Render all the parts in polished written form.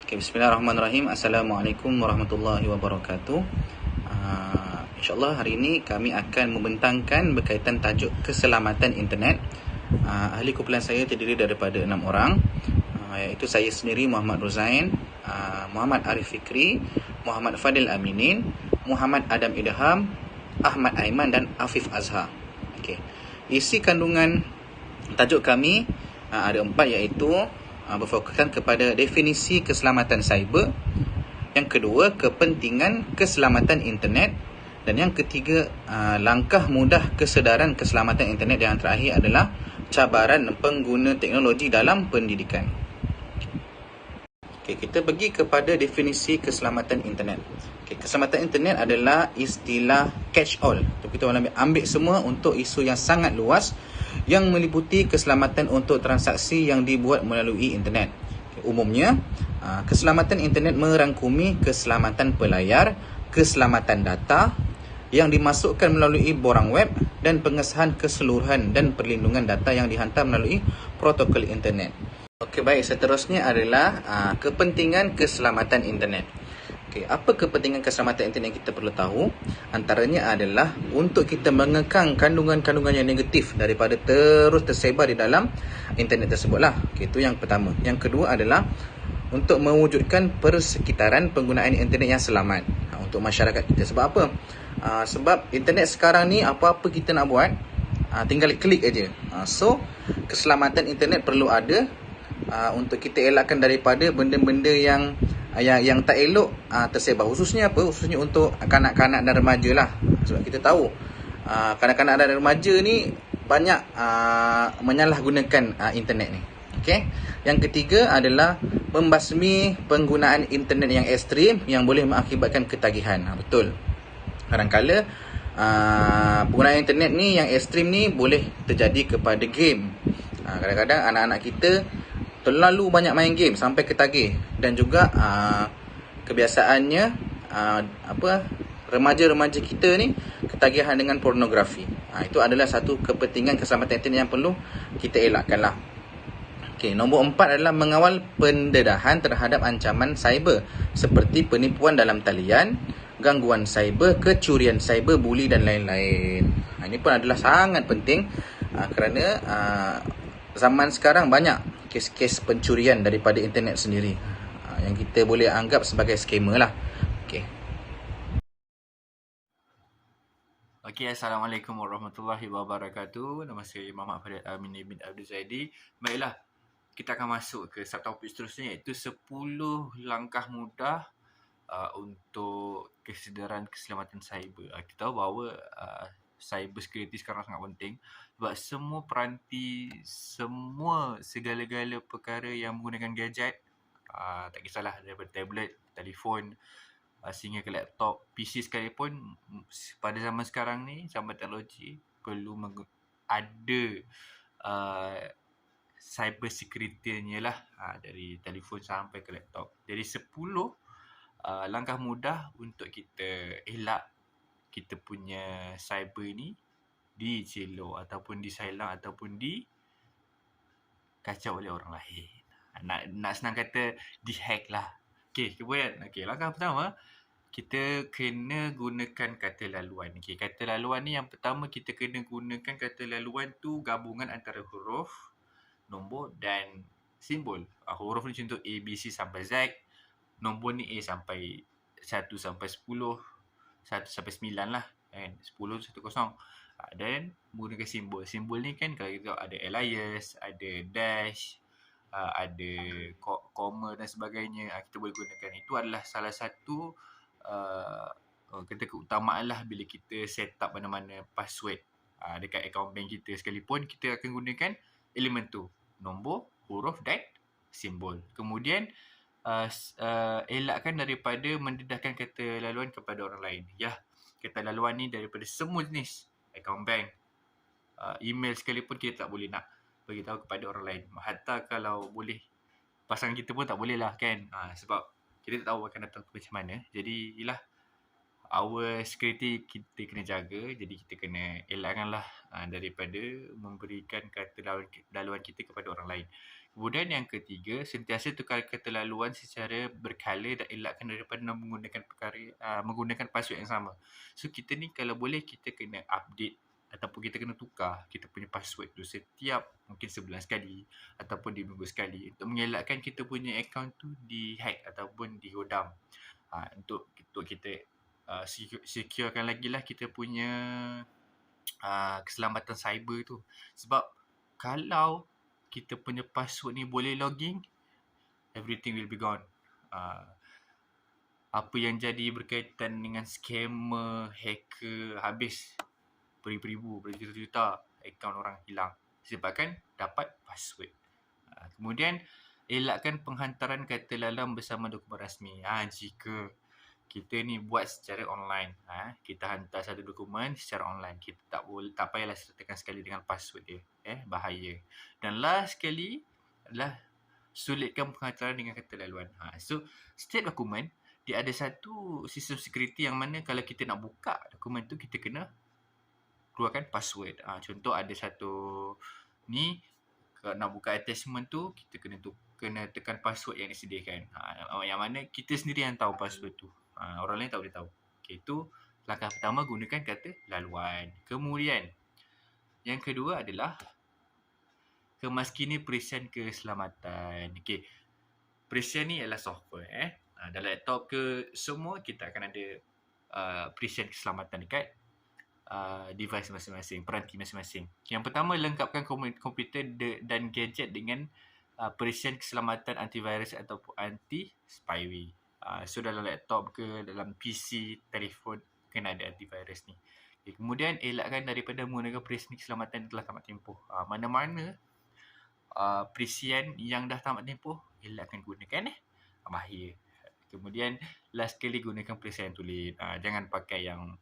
Okay, bismillahirrahmanirrahim. Assalamualaikum warahmatullahi wabarakatuh. InsyaAllah hari ini kami akan membentangkan berkaitan tajuk keselamatan internet. Ahli kumpulan saya terdiri daripada 6 orang, iaitu saya sendiri Muhammad Ruzain, Muhammad Arif Fikri, Muhammad Fadil Aminin, Muhammad Adam Idham, Ahmad Aiman dan Afif Azhar. Okay. Isi kandungan tajuk kami ada 4, iaitu berfokuskan kepada definisi keselamatan cyber, yang kedua kepentingan keselamatan internet, dan yang ketiga langkah mudah kesedaran keselamatan internet, dan yang terakhir adalah cabaran pengguna teknologi dalam pendidikan. Okay, kita pergi kepada definisi keselamatan internet. Okay, keselamatan internet adalah istilah catch all. Kita ambil semua untuk isu yang sangat luas yang meliputi keselamatan untuk transaksi yang dibuat melalui internet. Okay, umumnya, keselamatan internet merangkumi keselamatan pelayar, keselamatan data yang dimasukkan melalui borang web, dan pengesahan keseluruhan dan perlindungan data yang dihantar melalui protokol internet. Okey, baik, seterusnya adalah kepentingan keselamatan internet. Okey, apa kepentingan keselamatan internet yang kita perlu tahu? Antaranya adalah untuk kita mengekang kandungan-kandungan yang negatif daripada terus tersebar di dalam internet tersebutlah. Okey, itu yang pertama. Yang kedua adalah untuk mewujudkan persekitaran penggunaan internet yang selamat untuk masyarakat kita. Sebab apa? Sebab internet sekarang ni apa-apa kita nak buat, tinggal klik aja. So, keselamatan internet perlu ada untuk kita elakkan daripada benda-benda yang tak elok tersebar. Khususnya apa? Khususnya untuk kanak-kanak dan remaja lah. Sebab kita tahu kanak-kanak dan remaja ni banyak menyalahgunakan internet ni. Okay? Yang ketiga adalah membasmi penggunaan internet yang ekstrim yang boleh mengakibatkan ketagihan. Betul. Kadang-kala penggunaan internet ni yang ekstrim ni boleh terjadi kepada game. Kadang-kadang anak-anak kita terlalu banyak main game sampai ketagih, dan juga kebiasaannya remaja-remaja kita ni ketagihan dengan pornografi. Itu adalah satu kepentingan keselamatan internet yang perlu kita elakkanlah. Okay, nombor 4 adalah mengawal pendedahan terhadap ancaman cyber seperti penipuan dalam talian, gangguan cyber, kecurian cyber, buli dan lain-lain. Ini pun adalah sangat penting kerana zaman sekarang banyak kes-kes pencurian daripada internet sendiri yang kita boleh anggap sebagai scammer lah. Okey, Assalamualaikum warahmatullahi wabarakatuh. Nama saya Muhammad Fadil Aminin bin Abdul Zaidi. Baiklah, kita akan masuk ke subtopik seterusnya, iaitu 10 langkah mudah untuk kesedaran keselamatan cyber. Kita tahu bahawa cyber security sekarang sangat penting sebab semua peranti, segala-gala perkara yang menggunakan gadget, tak kisahlah daripada tablet, telefon, sehingga ke laptop, PC sekalipun, pada zaman sekarang ni, zaman teknologi, perlu ada cyber security-nya lah, dari telefon sampai ke laptop. Jadi 10 langkah mudah untuk kita elak kita punya cyber ni dicelok ataupun disilap ataupun dikacau oleh orang lain. Nak senang kata dihack lah. Okey, kemudian langkah pertama, kita kena gunakan kata laluan. Okey, kata laluan ni yang pertama kita kena gunakan kata laluan tu gabungan antara huruf, nombor dan simbol. Huruf ni contoh A, B, C sampai Z. Nombor ni A sampai 1 sampai 10, 1 sampai 9 lah kan. 10, 1, 0. Dan menggunakan simbol. Simbol ni kan kalau kita ada alias, ada dash, ada koma dan sebagainya, kita boleh gunakan. Itu adalah salah satu kata keutamaan lah bila kita set up mana-mana password dekat akaun bank kita sekalipun, kita akan gunakan elemen tu, nombor, huruf dan simbol. Kemudian elakkan daripada mendedahkan kata laluan kepada orang lain. Kata laluan ni daripada semua jenis, akaun bank, email sekalipun kita tak boleh nak beritahu kepada orang lain. Hatta kalau boleh, pasangan kita pun tak boleh lah kan, sebab kita tak tahu akan datang macam mana. Jadi our security kita kena jaga. Jadi kita kena elakkanlah daripada memberikan kata laluan kita kepada orang lain. Kemudian yang ketiga, sentiasa tukar kata laluan secara berkala dan elakkan daripada menggunakan password yang sama. So kita ni kalau boleh kita kena update ataupun kita kena tukar kita punya password tu setiap mungkin sebulan sekali ataupun di minggu sekali untuk mengelakkan kita punya account tu di-hack ataupun digodam. Untuk kita securekan lagi lah kita punya keselamatan cyber tu. Sebab kalau kita punya password ni boleh login, everything will be gone. Apa yang jadi berkaitan dengan scammer, hacker, habis beribu-ribu, berjuta-juta akaun orang hilang disebabkan dapat password. Kemudian elakkan penghantaran kata lalam bersama dokumen rasmi. Jika kita ni buat secara online, kita hantar satu dokumen secara online, kita tak payahlah sertakan sekali dengan password dia, bahaya. Dan last sekali adalah sulitkan penghantaran dengan kata laluan. So setiap dokumen dia ada satu sistem security yang mana kalau kita nak buka dokumen tu kita kena keluarkan password. Contoh ada satu ni, kalau nak buka attachment tu kita kena tekan password yang disediakan. Yang mana kita sendiri yang tahu password tu. Orang lain tak boleh tahu. Okay, itu langkah pertama, gunakan kata laluan. Kemudian yang kedua adalah kemaskini perisian keselamatan. Okay, perisian ni adalah software. Dalam laptop ke semua kita akan ada perisian keselamatan dekat device masing-masing, peranti masing-masing. Yang pertama, lengkapkan komputer dan gadget dengan perisian keselamatan antivirus ataupun anti-spyware. So dalam laptop ke dalam PC, telefon kena ada antivirus ni. Okay, kemudian elakkan daripada menggunakan perisian keselamatan yang telah tamat tempoh. Mana-mana perisian yang dah tamat tempoh elakkan gunakan bahaya. Kemudian last kali gunakan perisian tulis. Jangan pakai yang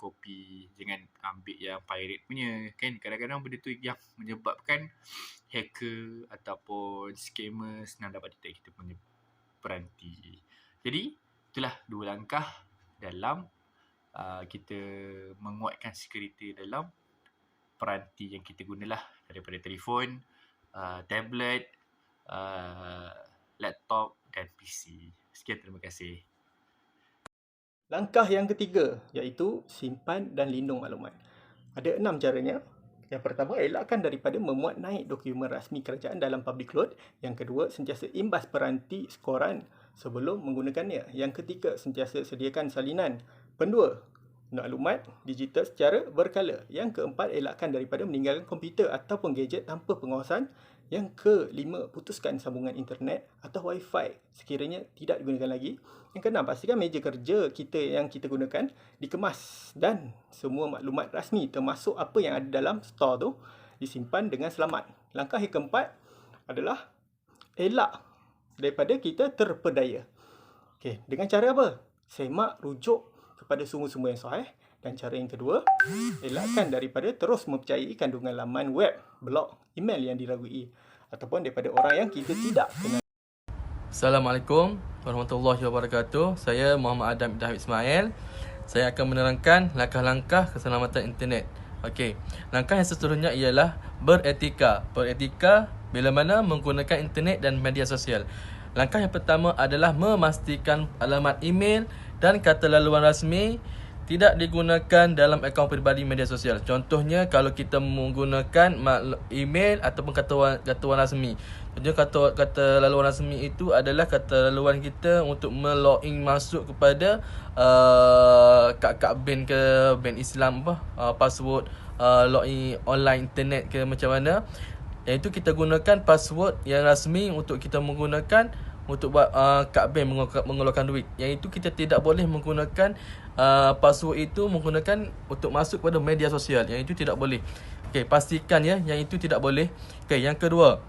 kopi, jangan ambil yang pirate punya kan. Kadang-kadang benda tu yang menyebabkan hacker ataupun scammer senang dapat detect kita punya peranti. Jadi itulah dua langkah dalam kita menguatkan security dalam peranti yang kita gunalah, daripada telefon, tablet, laptop dan PC. Sekian, terima kasih. Langkah yang ketiga iaitu simpan dan lindung maklumat. Ada 6 caranya. Yang pertama, elakkan daripada memuat naik dokumen rasmi kerajaan dalam public cloud. Yang kedua, sentiasa imbas peranti skoran sebelum menggunakannya. Yang ketiga, sentiasa sediakan salinan pendua maklumat digital secara berkala. Yang keempat, elakkan daripada meninggalkan komputer ataupun gadget tanpa pengawasan. Yang kelima, putuskan sambungan internet atau wifi sekiranya tidak digunakan lagi. Yang keenam, pastikan meja kerja kita yang kita gunakan dikemas dan semua maklumat rasmi termasuk apa yang ada dalam store tu disimpan dengan selamat. Langkah yang keempat adalah elak daripada kita terpedaya. Okey, dengan cara apa? Semak rujuk kepada sumber-sumber yang sahih. Dan cara yang kedua, elakkan daripada terus mempercayai kandungan laman web, blog, email yang diragui ataupun daripada orang yang kita tidak kenal. Assalamualaikum warahmatullahi wabarakatuh. Saya Muhammad Adam Dahid Ismail. Saya akan menerangkan langkah-langkah keselamatan internet. Okey, langkah yang seterusnya ialah beretika. Beretika bila mana menggunakan internet dan media sosial. Langkah yang pertama adalah memastikan alamat email dan kata laluan rasmi tidak digunakan dalam akaun peribadi media sosial. Contohnya kalau kita menggunakan email ataupun kata rasmi. Contohnya kata laluan rasmi itu adalah kata laluan kita untuk melogin masuk kepada kad bank ke bank Islam password login online internet ke macam mana. Iaitu kita gunakan password yang rasmi untuk kita menggunakan untuk buat kad bank mengeluarkan duit. Yang itu kita tidak boleh menggunakan password itu menggunakan untuk masuk kepada media sosial. Yang itu tidak boleh. Okey, pastikan ya yang itu tidak boleh. Okey, yang kedua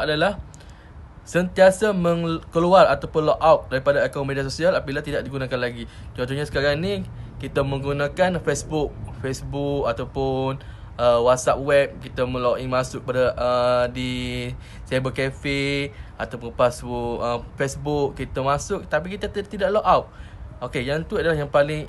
adalah sentiasa keluar ataupun log out daripada akaun media sosial apabila tidak digunakan lagi. Contohnya sekarang ni kita menggunakan Facebook ataupun WhatsApp web, kita login masuk pada di cyber cafe ataupun password Facebook kita masuk tapi kita tidak log out. Okey, yang tu adalah yang paling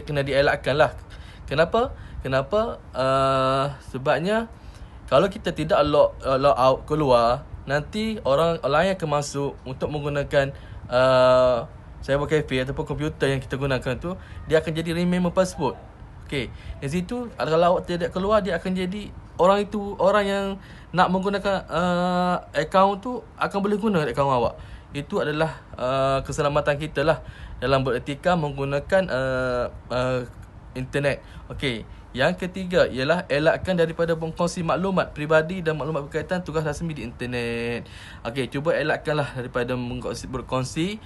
kena dielakkan lah. Kenapa? Sebabnya kalau kita tidak log out keluar, nanti orang lain akan masuk untuk menggunakan cyber cafe ataupun komputer yang kita gunakan tu, dia akan jadi remember password. Okey, di situ kalau awak tidak keluar, dia akan jadi orang yang nak menggunakan akaun tu akan boleh guna akaun awak. Itu adalah keselamatan kita lah dalam beretika menggunakan internet. Okey, yang ketiga ialah elakkan daripada berkongsi maklumat peribadi dan maklumat berkaitan tugas rasmi di internet. Okey, cuba elakkanlah daripada berkongsi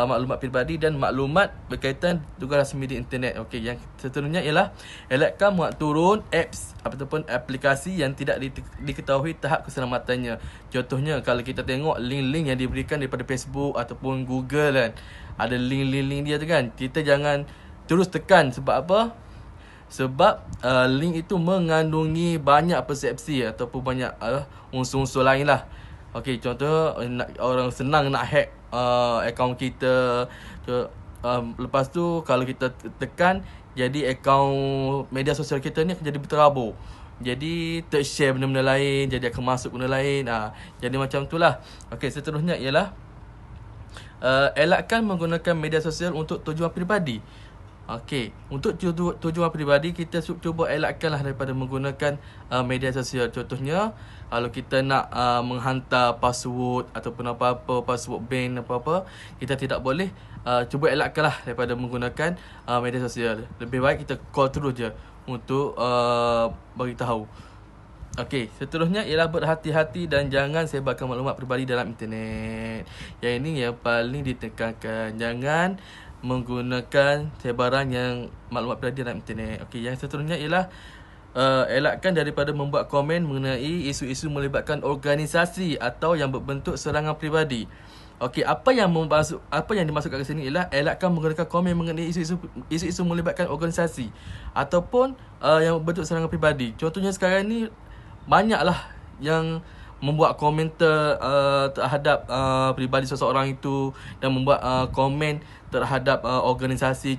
maklumat peribadi dan maklumat berkaitan tugas rasmi di internet. Okey, yang seterusnya ialah elakkan muat turun apps ataupun aplikasi yang tidak diketahui tahap keselamatannya. Contohnya, kalau kita tengok link-link yang diberikan daripada Facebook ataupun Google kan, ada link dia tu kan, kita jangan terus tekan. Sebab apa? Sebab link itu mengandungi banyak persepsi ataupun banyak unsur-unsur lain lah. Okey, contoh orang senang nak hack akaun kita. Lepas tu kalau kita tekan, jadi akaun media sosial kita ni akan jadi berterabur. Jadi tershare benda-benda lain, jadi akan masuk benda lain. Jadi macam tu lah. Okey, seterusnya ialah elakkan menggunakan media sosial untuk tujuan peribadi. Okey, untuk tujuan peribadi, kita cuba elakkanlah daripada menggunakan media sosial. Contohnya, kalau kita nak menghantar password ataupun apa-apa, password bank apa-apa, kita tidak boleh. Cuba elakkanlah daripada menggunakan media sosial. Lebih baik kita call terus je untuk beritahu. Okey, seterusnya ialah berhati-hati dan jangan sebarkan maklumat peribadi dalam internet. Yang ini yang paling ditekankan. Jangan menggunakan sebaran yang maklumat peribadi dalam internet. Okey, yang seterusnya ialah elakkan daripada membuat komen mengenai isu-isu melibatkan organisasi atau yang berbentuk serangan peribadi. Okey, apa yang dimaksudkan ke sini ialah elakkan menggunakan komen mengenai isu-isu melibatkan organisasi ataupun yang berbentuk serangan peribadi. Contohnya sekarang ni banyaklah yang membuat komentar terhadap peribadi seseorang itu dan membuat komen terhadap organisasi.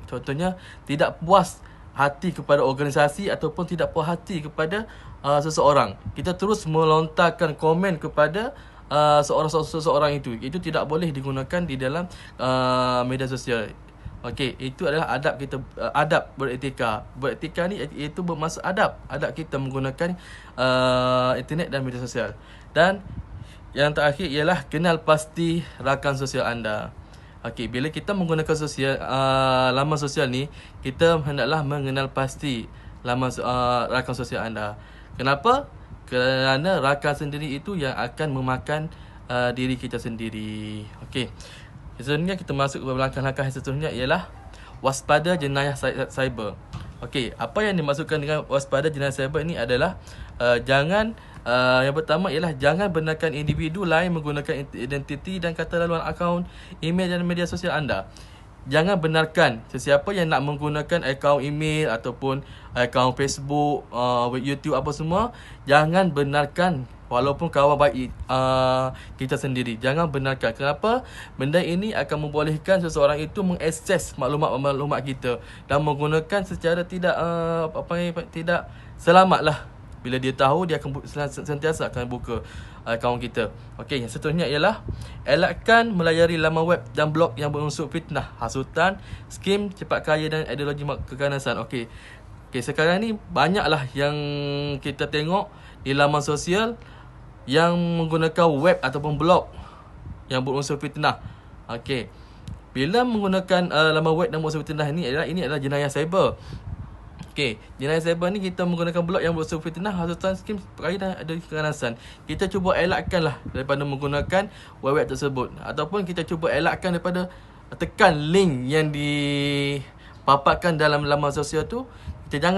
Contohnya tidak puas hati kepada organisasi ataupun tidak puas hati kepada seseorang. Kita terus melontarkan komen kepada seseorang itu. Itu tidak boleh digunakan di dalam media sosial. Okey, itu adalah adab kita, adab beretika. Beretika ni iaitu bermaksud adab kita menggunakan internet dan media sosial. Dan yang terakhir ialah kenal pasti rakan sosial anda. Okey, bila kita menggunakan laman sosial ni, kita hendaklah mengenal pasti rakan sosial anda. Kenapa? Kerana rakan sendiri itu yang akan memakan diri kita sendiri. Okey. Seterusnya kita masuk ke langkah-langkah yang seterusnya ialah waspada jenayah cyber. Okey, apa yang dimaksudkan dengan waspada jenayah cyber ini adalah yang pertama ialah jangan benarkan individu lain menggunakan identiti dan kata laluan akaun, email dan media sosial anda. Jangan benarkan sesiapa yang nak menggunakan akaun email ataupun akaun Facebook, YouTube apa semua, jangan benarkan walaupun kawan baik kita sendiri. Jangan benarkan. Kenapa? Benda ini akan membolehkan seseorang itu mengakses maklumat-maklumat kita dan menggunakan secara tidak selamat lah. Bila dia tahu, dia akan sentiasa akan buka akaun kita. Okey, yang seterusnya ialah elakkan melayari laman web dan blog yang berunsur fitnah, hasutan, skim cepat kaya dan ideologi keganasan. Okey, sekarang ni banyaklah yang kita tengok di laman sosial yang menggunakan web ataupun blog yang berunsur fitnah. Okey, bila menggunakan laman web dan berunsur fitnah ini adalah jenayah cyber. Okey, jenayah cyber ni kita menggunakan blog yang berunsur fitnah, hasutan, skim perkara dan ada keganasan. Kita cuba elakkanlah daripada menggunakan web tersebut ataupun kita cuba elakkan daripada tekan link yang dipaparkan dalam laman sosial tu. Kita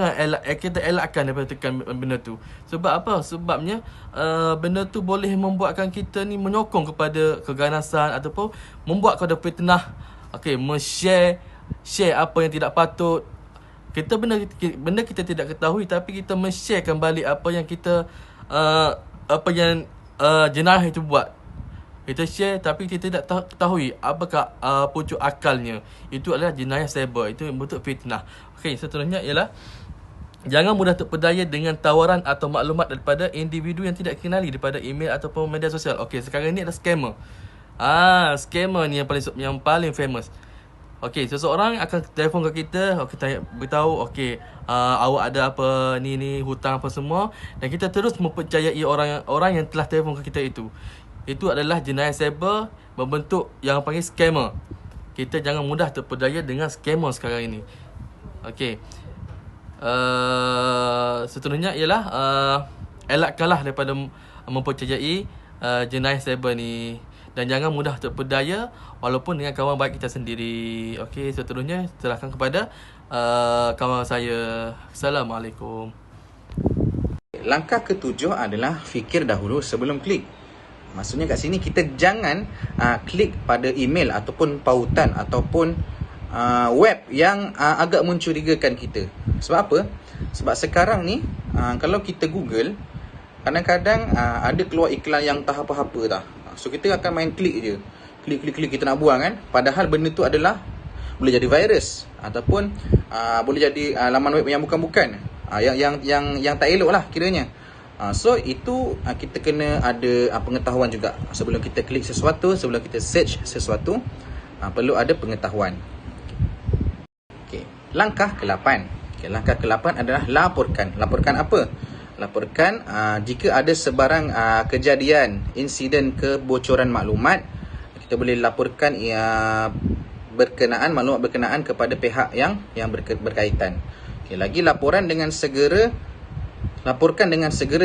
elakkan daripada tekan benda tu. Sebab apa? Sebabnya benda tu boleh membuatkan kita ni menyokong kepada keganasan ataupun membuat kepada fitnah. Okey, share apa yang tidak patut. Benda kita tidak ketahui, tapi kita men-sharekan balik apa yang jenayah itu buat. Kita share tapi kita tidak ketahui apakah pucuk akalnya. Itu adalah jenayah cyber. Itu bentuk fitnah. Okey, seterusnya ialah jangan mudah terpedaya dengan tawaran atau maklumat daripada individu yang tidak dikenali daripada email ataupun media sosial. Okey, sekarang ni ada scammer. Scammer ni yang paling famous. Okey, seseorang akan telefon ke kita, tanya, beritahu, awak ada apa ni hutang apa semua, dan kita terus mempercayai orang yang telah telefon ke kita itu. Itu adalah jenayah cyber berbentuk yang panggil scammer. Kita jangan mudah terpedaya dengan scammer sekarang ini. Okey. Seterusnya ialah elakkanlah daripada mempercayai jenayah cyber ni, dan jangan mudah terpedaya walaupun dengan kawan baik kita sendiri. Okey, seterusnya serahkan kepada kawan saya. Assalamualaikum. Langkah ketujuh adalah fikir dahulu sebelum klik. Maksudnya kat sini kita jangan klik pada email ataupun pautan ataupun web yang agak mencurigakan kita. Sebab apa? Sebab sekarang ni kalau kita Google, kadang-kadang ada keluar iklan yang tak apa-apa dah. So kita akan main klik je. Klik kita nak buang kan. Padahal benda tu adalah boleh jadi virus ataupun boleh jadi laman web yang bukan-bukan. Yang tak elok lah kiranya. So itu kita kena ada pengetahuan juga. Sebelum kita klik sesuatu, sebelum kita search sesuatu, perlu ada pengetahuan. Okay. Langkah ke-8. Langkah ke-8 adalah laporkan. Laporkan apa? Laporkan jika ada sebarang kejadian, insiden kebocoran maklumat, kita boleh laporkan maklumat berkenaan kepada pihak yang berkaitan. Okay, lagi laporkan dengan segera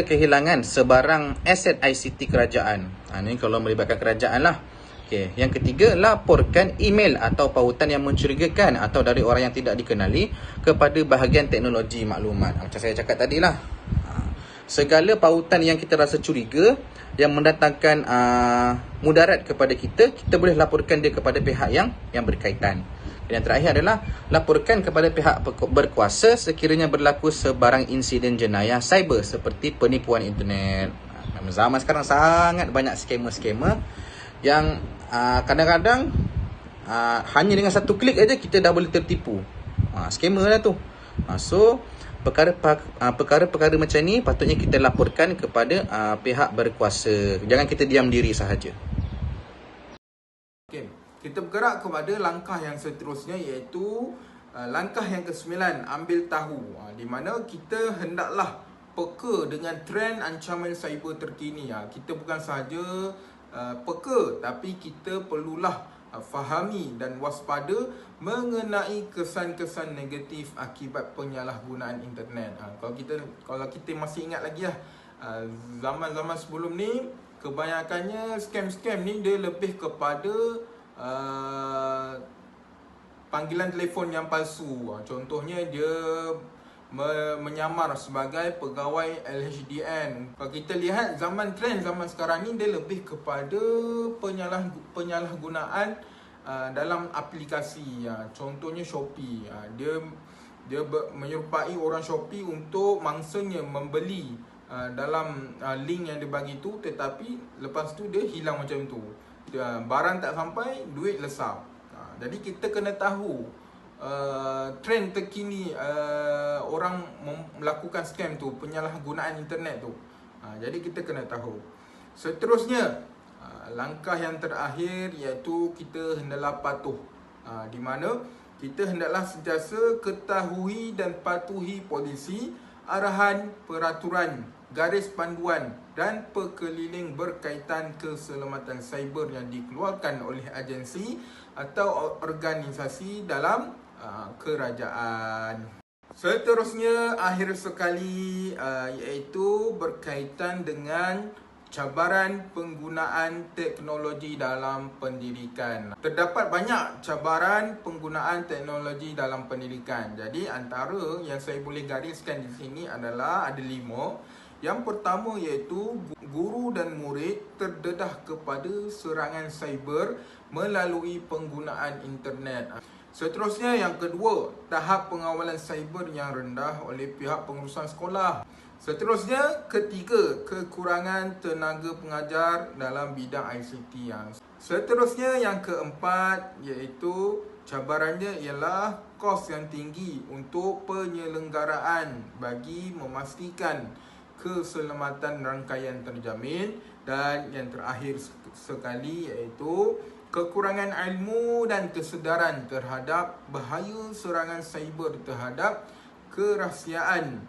kehilangan sebarang aset ICT kerajaan. Ini kalau melibatkan kerajaan lah. Okay. Yang ketiga, laporkan email atau pautan yang mencurigakan atau dari orang yang tidak dikenali kepada bahagian teknologi maklumat. Macam saya cakap tadi lah. Segala pautan yang kita rasa curiga, yang mendatangkan mudarat kepada kita, kita boleh laporkan dia kepada pihak yang berkaitan. Dan yang terakhir adalah laporkan kepada pihak berkuasa sekiranya berlaku sebarang insiden jenayah cyber seperti penipuan internet. Zaman sekarang sangat banyak scammer yang kadang-kadang hanya dengan satu klik aja kita dah boleh tertipu. Scammer lah tu. So perkara-perkara macam ni patutnya kita laporkan kepada pihak berkuasa. Jangan kita diam diri sahaja. Okay. Kita bergerak kepada langkah yang seterusnya, iaitu langkah yang ke-9, ambil tahu. Di mana kita hendaklah peka dengan trend ancaman cyber terkini. Kita bukan sahaja peka, tapi kita perlulah fahami dan waspada mengenai kesan-kesan negatif akibat penyalahgunaan internet. Kalau kita masih ingat lagi lah, zaman-zaman sebelum ni, kebanyakannya scam ni dia lebih kepada panggilan telefon yang palsu. Contohnya dia menyamar sebagai pegawai LHDN. Kalau kita lihat trend zaman sekarang ni, dia lebih kepada penyalahgunaan dalam aplikasi. Contohnya Shopee. Dia menyerupai orang Shopee untuk mangsanya membeli dalam link yang dia bagi tu, tetapi lepas tu dia hilang macam tu. Barang tak sampai, duit lesap. Jadi kita kena tahu trend terkini orang melakukan scam tu, penyalahgunaan internet tu. Jadi kita kena tahu. Seterusnya, langkah yang terakhir iaitu kita hendaklah patuh. Di mana kita hendaklah sentiasa ketahui dan patuhi polisi, arahan, peraturan, garis panduan dan perkeliling berkaitan keselamatan cyber yang dikeluarkan oleh agensi atau organisasi dalam kerajaan. Seterusnya, akhir sekali, iaitu berkaitan dengan cabaran penggunaan teknologi dalam pendidikan. Terdapat banyak cabaran penggunaan teknologi dalam pendidikan. Jadi antara yang saya boleh gariskan di sini adalah ada 5. Yang pertama iaitu guru dan murid terdedah kepada serangan cyber melalui penggunaan internet. Seterusnya, yang kedua, tahap pengawalan cyber yang rendah oleh pihak pengurusan sekolah. Seterusnya, ketiga, kekurangan tenaga pengajar dalam bidang ICT. Seterusnya, yang keempat, iaitu cabarannya ialah kos yang tinggi untuk penyelenggaraan bagi memastikan keselamatan rangkaian terjamin. Dan yang terakhir sekali iaitu kekurangan ilmu dan kesedaran terhadap bahaya serangan cyber terhadap kerahsiaan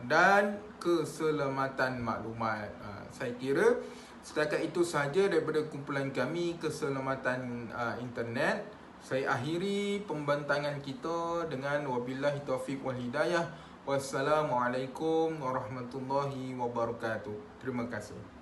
dan keselamatan maklumat. Saya kira setakat itu sahaja daripada kumpulan kami keselamatan internet. Saya akhiri pembentangan kita dengan wabillahi taufiq wal hidayah. Wassalamualaikum warahmatullahi wabarakatuh. Terima kasih.